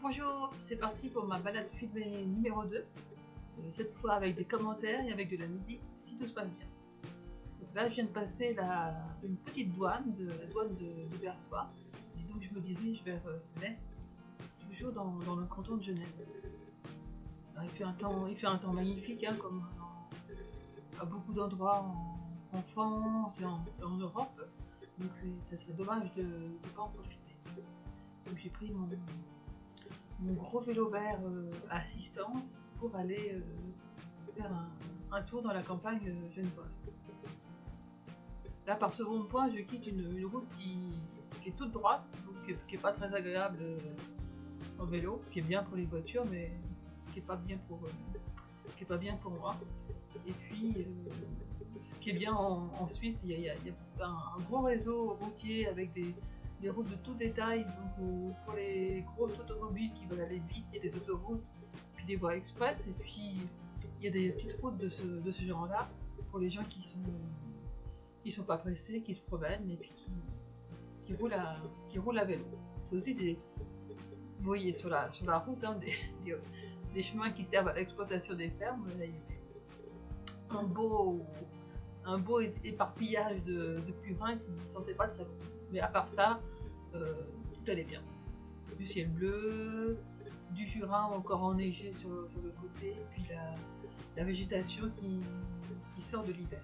Bonjour, c'est parti pour ma balade filmée numéro 2, cette fois avec des commentaires et avec de la musique, si tout se passe bien. Donc là, je viens de passer une petite douane, la douane de Versoix, et donc je me dirige vers l'est, toujours dans le canton de Genève. Alors, il fait un temps magnifique, hein, comme à beaucoup d'endroits en France et en Europe, donc ça serait dommage de ne pas en profiter. Donc j'ai pris mon gros vélo vert à assistance pour aller faire un tour dans la campagne genevoise. Là, par ce rond-point, je quitte une route qui est toute droite, donc qui est pas très agréable en vélo, qui est bien pour les voitures, mais qui est pas bien pour moi. Et puis, ce qui est bien en Suisse, il y a un gros réseau routier avec des routes de tout détail, donc pour les grosses automobiles qui veulent aller vite, il y a des autoroutes, puis des voies express, et puis il y a des petites routes de ce genre-là pour les gens qui sont pas pressés, qui se promènent et puis qui roulent à vélo. C'est aussi vous voyez sur la route, hein, des chemins qui servent à l'exploitation des fermes. Là, il y a un beau éparpillage de purins qui ne sentait pas très bon. Mais à part ça, tout allait bien. Du ciel bleu, du Jura encore enneigé sur le côté, puis la végétation qui sort de l'hiver.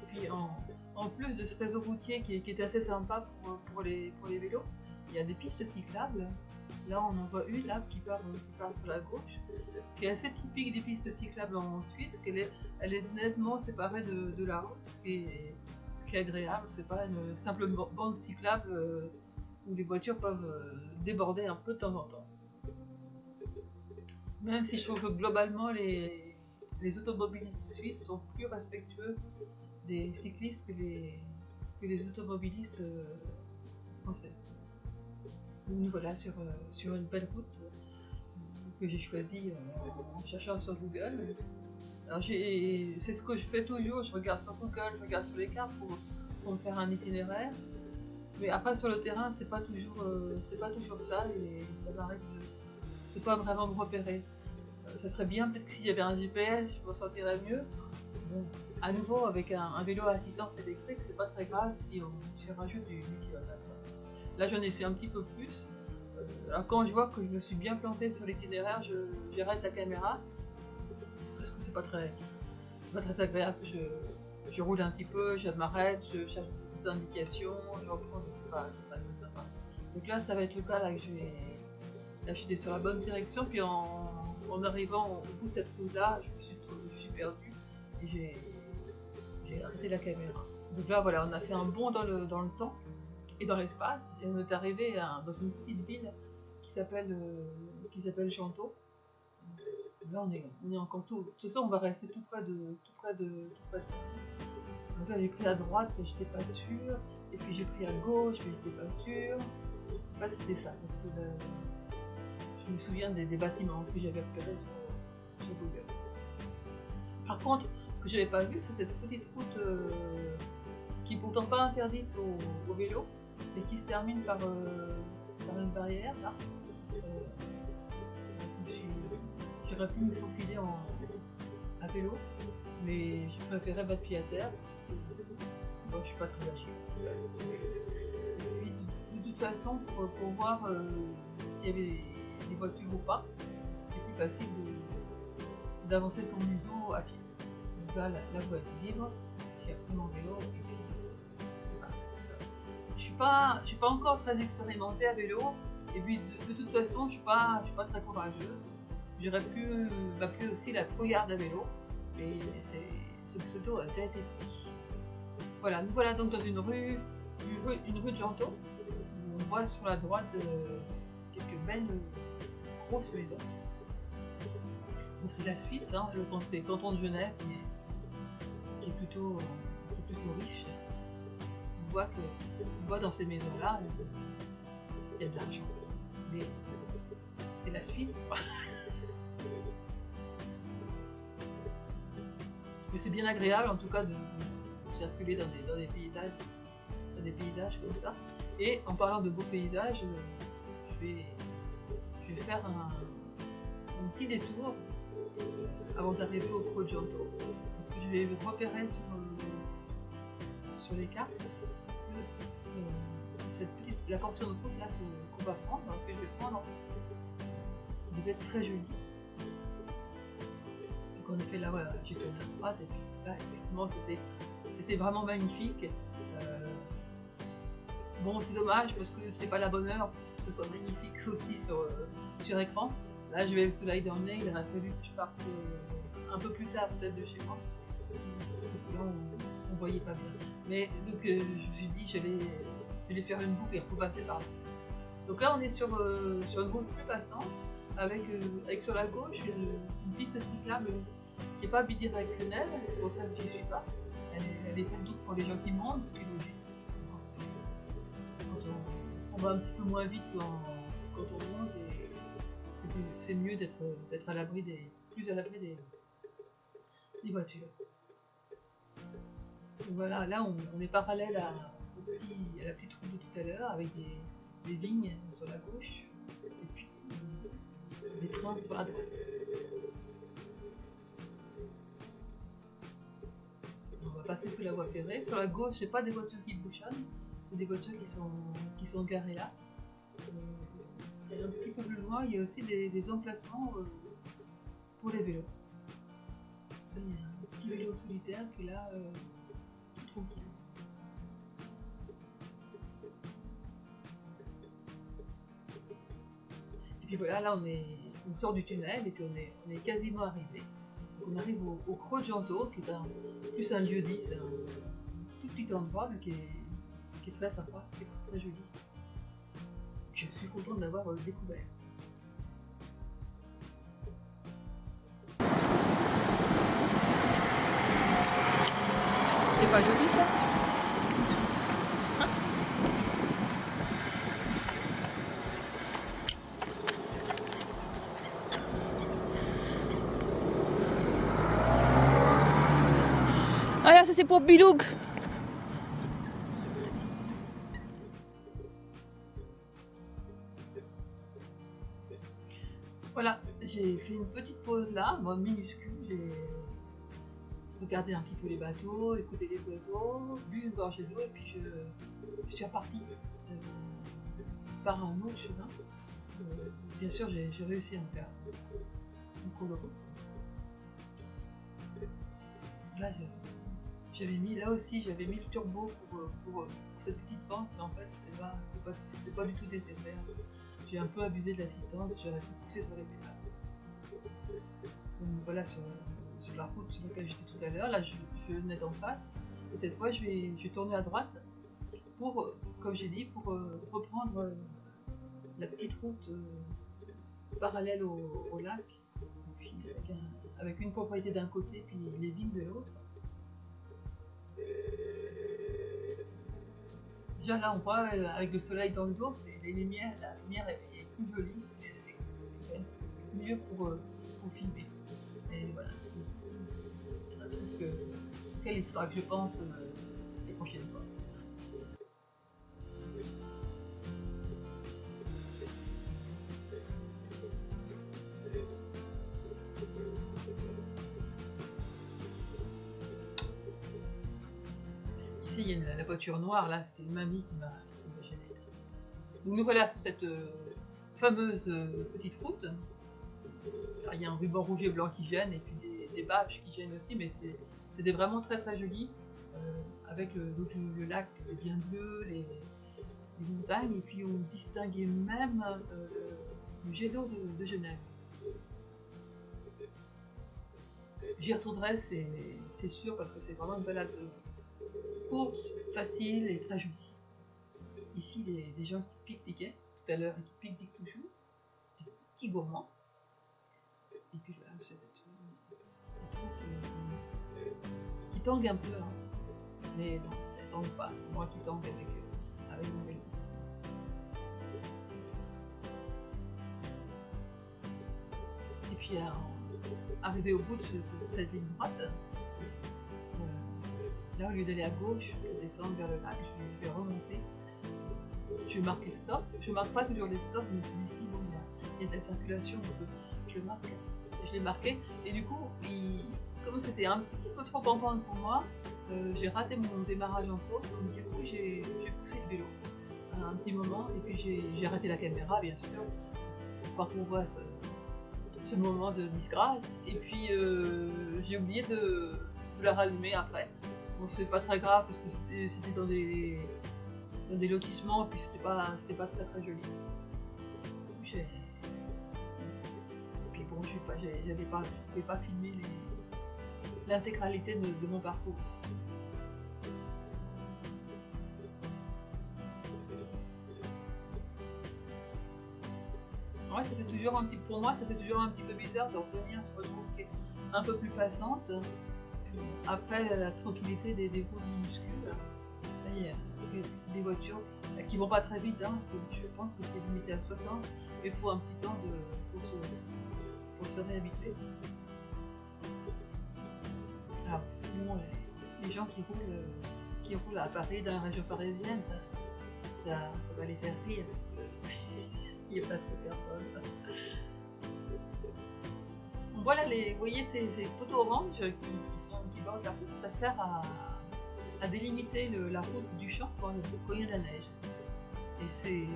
Puis en plus de ce réseau routier qui est assez sympa pour les vélos, il y a des pistes cyclables. Là, on en voit une là, qui part sur la gauche, qui est assez typique des pistes cyclables en Suisse, elle est nettement séparée de la route, ce qui est agréable. C'est pas une simple bande cyclable où les voitures peuvent déborder un peu de temps en temps. Même si je trouve que globalement les automobilistes suisses sont plus respectueux des cyclistes que les automobilistes français. Nous voilà sur une belle route que j'ai choisie en cherchant sur Google. Alors c'est ce que je fais toujours, je regarde sur Google, je regarde sur les cartes pour me faire un itinéraire. Mais après sur le terrain, c'est pas toujours ça et ça m'arrive de pas vraiment me repérer. Ça serait bien peut-être que si j'avais un GPS, je m'en sentirais mieux. Bon, à nouveau avec un vélo à assistance électrique, c'est pas très grave si on rajoute du kilomètre. Là j'en ai fait un petit peu plus. Alors quand je vois que je me suis bien planté sur l'itinéraire, j'arrête la caméra parce que c'est pas très agréable. Je roule un petit peu, je m'arrête, je cherche des indications, je reprends, c'est pas sympa. Donc là ça va être le cas, là que je suis sur la bonne direction, puis en arrivant au bout de cette route là, je me suis perdu et j'ai arrêté la caméra. Donc là voilà, on a fait un bond dans le temps et dans l'espace, et on est arrivé dans une petite ville qui s'appelle Chanteau. Là on est en canton. De toute façon on va rester tout près de. Donc là j'ai pris à droite mais j'étais pas sûre, et puis j'ai pris à gauche mais j'étais pas sûre. En fait c'était ça, parce que je me souviens des bâtiments que j'avais repérés sur Google. Par contre, ce que j'avais pas vu, c'est cette petite route qui est pourtant pas interdite au vélo, et qui se termine par une barrière là. J'aurais pu me faufiler à vélo, mais je préférais battre pied à terre parce que moi je suis pas très agile. Et puis de toute façon, pour voir s'il y avait des voitures ou pas, c'était plus facile d'avancer son museau à pied. Donc là, la voie est libre, j'ai repris mon vélo et puis c'est parti. Je suis pas encore très expérimentée à vélo, et puis de toute façon je suis pas très courageuse. J'aurais pu m'appeler aussi la trouillarde à vélo, mais ce pseudo a déjà été pris. Voilà, nous voilà donc dans une rue de Gentot, où on voit sur la droite quelques belles grosses maisons. Bon, c'est la Suisse, hein, c'est le canton de Genève qui est plutôt riche. On voit dans ces maisons-là, il y a de l'argent. Mais c'est la Suisse, quoi. Mais c'est bien agréable en tout cas de circuler dans des paysages a des paysages comme ça. Et en parlant de beaux paysages, je vais faire un petit détour avant d'arriver au Crojanto, parce que je vais repérer sur les cartes la portion de route là qu'on va prendre, que je vais prendre, devait être très jolie. Donc on a fait là, voilà, j'ai tourné à droite et puis là effectivement c'était vraiment magnifique. Bon, c'est dommage parce que c'est pas la bonne heure que ce soit magnifique aussi sur écran. Là je vais le soleil dans le nez, il aurait fallu que je parte un peu plus tard peut-être de chez moi, parce que là on voyait pas bien. Mais donc je me suis dit j'allais faire une boucle et repasser par là. Donc là on est sur une route plus passante, avec sur la gauche une piste cyclable qui n'est pas bidirectionnelle, c'est pour ça que j'y suis pas. Elle est faite pour les gens qui montent, ce qui est logique. Quand on va un petit peu moins vite quand on monte, et c'est mieux d'être à l'abri plus à l'abri des voitures. Donc voilà, là on est parallèle à la petite route de tout à l'heure, avec des vignes sur la gauche et puis des trains sur la droite. On va passer sous la voie ferrée. Sur la gauche, c'est pas des voitures qui bouchonnent, c'est des voitures qui sont garées là. Et un petit peu plus loin, il y a aussi des emplacements pour les vélos. Il y a un petit vélo solitaire qui est là, tout tranquille. Et puis voilà, là on sort du tunnel et puis on est quasiment arrivé. Donc on arrive au Crojanto, qui est plus un lieu-dit, c'est un tout petit endroit mais qui est très sympa, qui est très joli. Je suis contente d'avoir découvert. C'est pas joli ça? Ah là, ça c'est pour Bilouk. Voilà, j'ai fait une petite pause là, minuscule. J'ai regardé un petit peu les bateaux, écouté les oiseaux, bu une gorgée d'eau et puis je suis repartie par un autre chemin. Bien sûr, j'ai réussi à me faire un coloro. Là, j'avais mis le turbo pour cette petite pente, mais en fait c'était pas du tout nécessaire. J'ai un peu abusé de l'assistance, j'aurais pu pousser sur les pédales. Donc voilà, sur la route sur laquelle j'étais tout à l'heure, là je venais d'en face, et cette fois je vais tourner à droite pour, comme j'ai dit, pour reprendre la petite route parallèle au lac, et puis avec une propriété d'un côté puis les vignes de l'autre. Déjà là on voit avec le soleil dans le dos, la lumière est plus jolie, c'est quand même mieux pour filmer. Et voilà, c'est un truc auquel il faudra que je pense les prochaines fois. Ici il y a la voiture noire, là c'était une mamie qui m'a gêné. Donc nous voilà sur cette fameuse petite route. Alors, il y a un ruban rouge et blanc qui gêne et puis des bâches qui gênent aussi, mais c'est vraiment très très joli, avec le lac bien bleu, les montagnes, et puis on distinguait même le jet d'eau de Genève. J'y retournerai, c'est sûr, parce que c'est vraiment une balade courte, facile et très jolie. Ici, des gens qui pique-niquaient tout à l'heure et qui pique-niquent toujours, des petits gourmands. Et puis voilà, cette route qui tangue un peu, hein. Mais non, elle tangue pas, c'est moi qui tangue avec mon vélo. Et puis arrivé au bout de cette ligne droite, là, au lieu d'aller à gauche, pour descendre vers le lac, je vais remonter. Je vais marquer stop. Je marque pas toujours les stops, mais celui-ci, bon, il y a de la circulation, donc je le marque. Je l'ai marqué, et du coup, comme c'était un petit peu trop en pente pour moi, j'ai raté mon démarrage en faute, donc du coup, j'ai poussé le vélo un petit moment, et puis j'ai arrêté la caméra, bien sûr, pour pas qu'on voit ce moment de disgrâce, et puis j'ai oublié de la rallumer après. Bon, c'est pas très grave parce que c'était dans des lotissements, puis c'était pas très très joli. Et puis bon, je pouvais pas filmer l'intégralité de mon parcours. Ouais, ça fait toujours pour moi, ça fait toujours un petit peu bizarre de revenir sur une route qui est un peu plus passante. Après la tranquillité des routes minuscules, là, il y a des voitures qui vont pas très vite, hein, je pense que c'est limité à 60, mais il faut un petit temps pour se réhabituer. Alors, bon, les gens qui roulent à Paris, dans la région parisienne, ça va les faire rire parce que il n'y a pas de personne. Voilà, vous voyez ces photos oranges qui bordent la route, ça sert à délimiter la route du champ quand il y a de la neige. Et c'est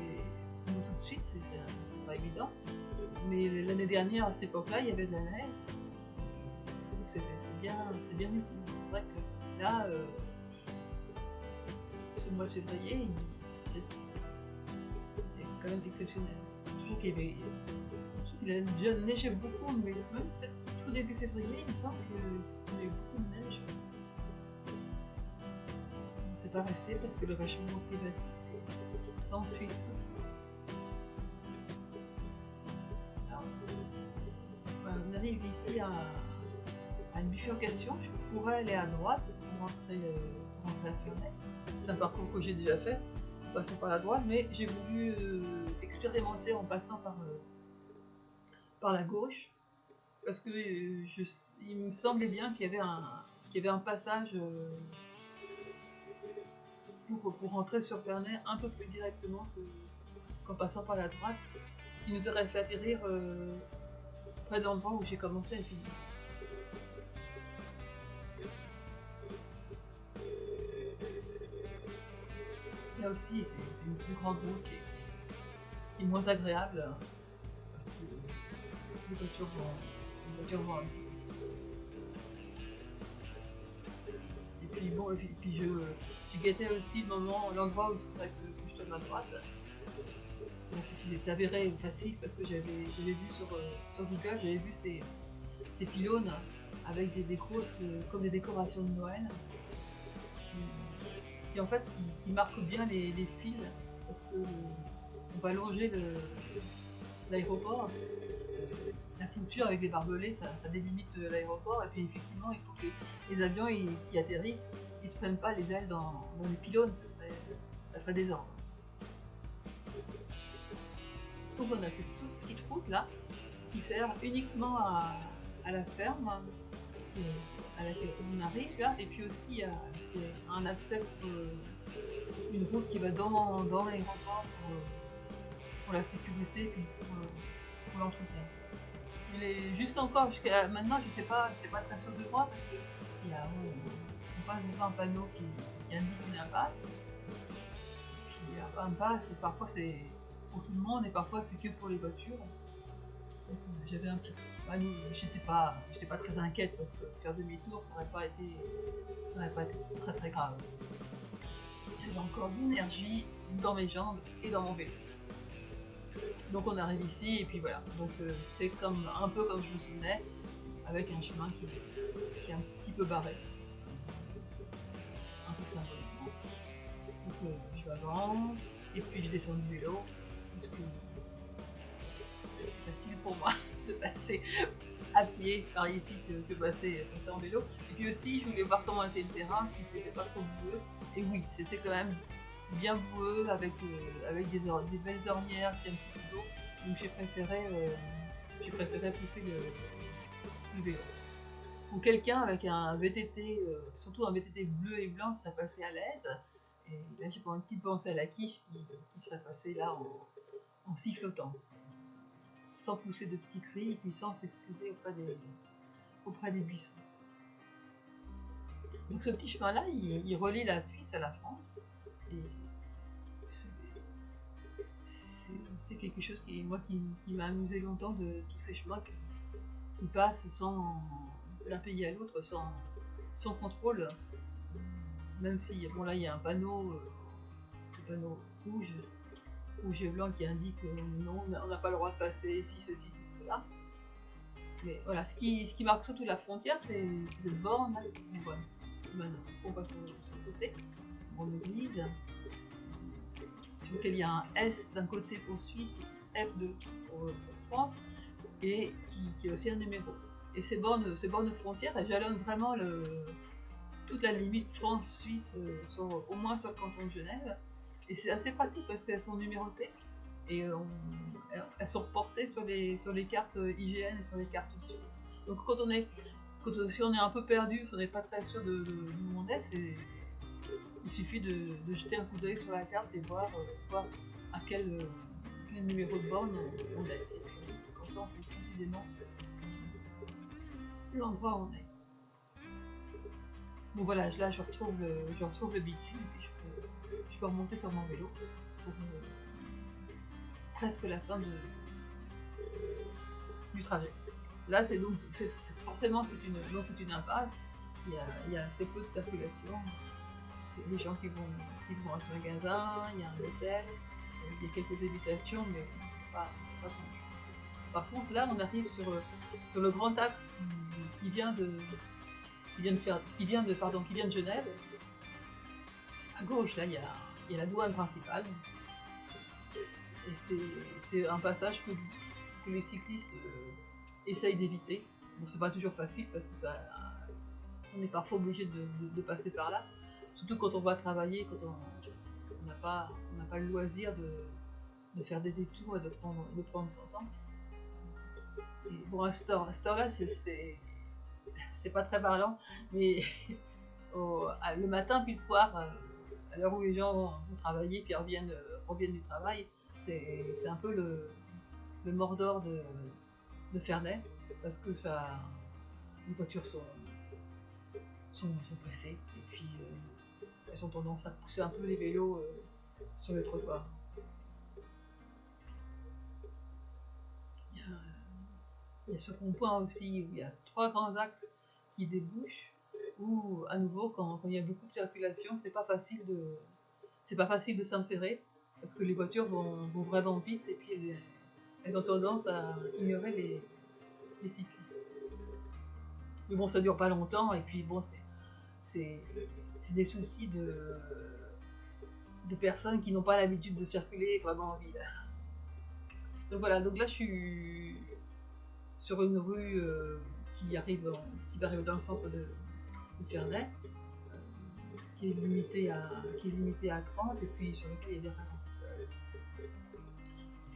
tout de suite, c'est pas évident. Mais l'année dernière, à cette époque-là, il y avait de la neige. Donc c'est bien utile. C'est vrai que là, ce mois de février, c'est quand même exceptionnel. Toujours qu'il a déjà neigé beaucoup, mais même peut-être tout début février, il me semble qu'il y a eu beaucoup de neige. On ne s'est pas resté parce que le réchauffement climatique, c'est en Suisse aussi. Alors, voilà, on arrive ici à une bifurcation. Je pourrais aller à droite pour rentrer à Ferney. C'est un parcours que j'ai déjà fait, en passant par la droite, mais j'ai voulu expérimenter en passant par la gauche, parce que il me semblait bien qu'il y avait un passage pour rentrer sur Ferney un peu plus directement qu'en passant par la droite, qui nous aurait fait atterrir près de l'endroit où j'ai commencé à finir. Là aussi, c'est une plus grande route qui est moins agréable, parce que les voitures vont un petit peu. Et puis bon, je guettais aussi l'endroit où il faudrait que je tourne à droite. Bon, c'était avéré facile parce que j'avais vu sur Google, j'avais vu ces pylônes avec des grosses, comme des décorations de Noël, qui en fait qui marquent bien les fils, parce que on va longer l'aéroport. La clôture avec les barbelés, ça délimite l'aéroport, et puis effectivement il faut que les avions qui atterrissent, ils se prennent pas les ailes dans les pylônes, ça ferait désordre. Donc on a cette toute petite route là qui sert uniquement à la ferme à laquelle on arrive là, et puis aussi c'est un accès pour une route qui va dans l'aéroport pour la sécurité et puis pour l'entretien. Jusqu'à maintenant, j'étais pas très sûr de moi parce que on passe devant un panneau qui indique une impasse. Puis impasse, parfois c'est pour tout le monde et parfois c'est que pour les voitures. Donc j'avais un petit peu. J'étais pas très inquiète parce que faire demi-tour ça n'aurait pas été très très grave. J'avais encore de l'énergie dans mes jambes et dans mon vélo. Donc on arrive ici et puis voilà. Donc c'est un peu comme je me souvenais, avec un chemin qui est un petit peu barré, un peu symboliquement. Donc je m'avance et puis je descends du vélo parce que c'est plus facile pour moi de passer à pied par ici que passer en vélo. Et puis aussi je voulais voir comment était le terrain, si c'était pas trop boueux. Et oui, c'était quand même bien boueux avec des belles ornières qui un petit peu d'eau. Donc j'ai préféré pousser le vélo. où quelqu'un avec un VTT, surtout un VTT bleu et blanc, serait passé à l'aise. Et là, j'ai pour une petite pensée à la quiche qui serait passée là en sifflotant, sans pousser de petits cris et puis sans s'excuser auprès des buissons. Donc ce petit chemin-là, il relie la Suisse à la France. Et c'est quelque chose qui m'a amusé longtemps, de tous ces chemins qui passent d'un pays à l'autre sans contrôle. Même si, bon là il y a un panneau rouge et blanc qui indique non, on n'a pas le droit de passer, si ceci, si cela. Mais voilà, ce qui marque surtout la frontière, c'est cette borne qu'on voit maintenant. On voit sur le côté, pour l'église, sur lequel il y a un S d'un côté pour Suisse, F2 pour France, et qui a aussi un numéro. Et ces bornes frontières, elles jalonnent vraiment toute la limite France-Suisse, au moins sur le canton de Genève. Et c'est assez pratique parce qu'elles sont numérotées et elles sont reportées sur les cartes IGN et sur les cartes suisses. Donc si on est un peu perdu, si on n'est pas très sûr de où on est, il suffit de jeter un coup d'œil sur la carte et voir à quel numéro de borne on est. Et puis, comme ça, on sait précisément l'endroit où on est. Bon voilà, là je retrouve le bitume et puis je peux remonter sur mon vélo pour presque la fin du trajet. Là forcément c'est une impasse, il y a assez peu de circulation, il y a des gens qui vont à ce magasin, il y a un hôtel, il y a quelques habitations, mais pas grand chose. Par contre là on arrive sur le grand axe qui vient de Genève. À gauche, là, il y a la douane principale. Et c'est un passage que les cyclistes essayent d'éviter. Bon, c'est pas toujours facile parce que on est parfois obligé de passer par là. Surtout quand on va travailler, quand on n'a pas le loisir de faire des détours et de prendre son temps. Et bon, à cette heure-là, c'est pas très parlant, mais le matin puis le soir, à l'heure où les gens vont travailler puis reviennent du travail, c'est un peu le Mordor de Ferney, parce que les voitures sont pressées et puis elles ont tendance à pousser un peu les vélos sur les trottoirs. Il y a ce rond-point aussi où il y a 3 grands axes qui débouchent, où à nouveau quand il y a beaucoup de circulation, c'est pas facile de s'insérer parce que les voitures vont vraiment vite et puis elles ont tendance à ignorer les cyclistes. Mais bon, ça dure pas longtemps et puis bon, c'est des soucis de personnes qui n'ont pas l'habitude de circuler vraiment en ville. Donc voilà, donc là je suis sur une rue qui va arriver dans le centre de Ferney, qui est limitée à 30 et puis sur lequel il y a des ralentissages.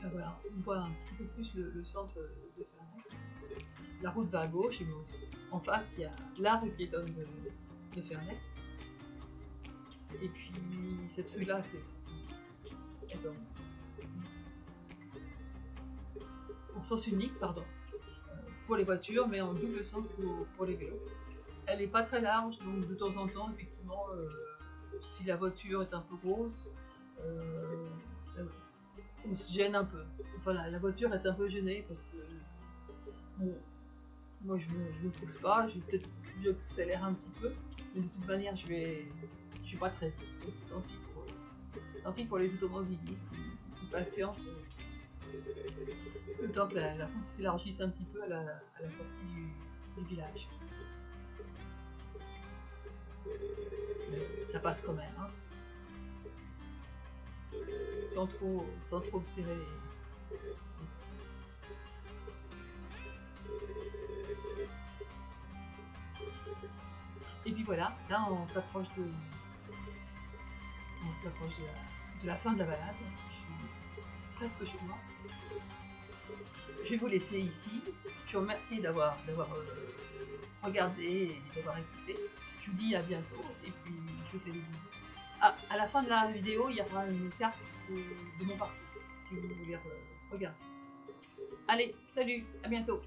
Là voilà, on voit un petit peu plus le centre de Ferney. La route va à gauche et mais aussi en face il y a la rue piétonne de Ferney. Et puis cette rue là c'est en sens unique, pardon, pour les voitures, mais en double sens pour les vélos. Elle n'est pas très large, donc de temps en temps, effectivement, si la voiture est un peu grosse, on se gêne un peu. Voilà, la voiture est un peu gênée parce que bon, moi je me pousse pas, j'accélère un petit peu, mais de toute manière je suis pas très vite, donc c'est tant pis pour les automobilistes qui patientent le temps que la route s'élargisse un petit peu à la sortie du village. Ça passe quand même, hein. Sans trop serrer Et puis voilà, là on s'approche de la fin de la balade. Je suis presque chez moi. Je vais vous laisser ici. Je vous remercie d'avoir regardé et d'avoir écouté. Je vous dis à bientôt et puis je vous fais des bisous. Ah, à la fin de la vidéo, il y aura une carte de mon parcours si vous voulez regarder. Allez, salut, à bientôt.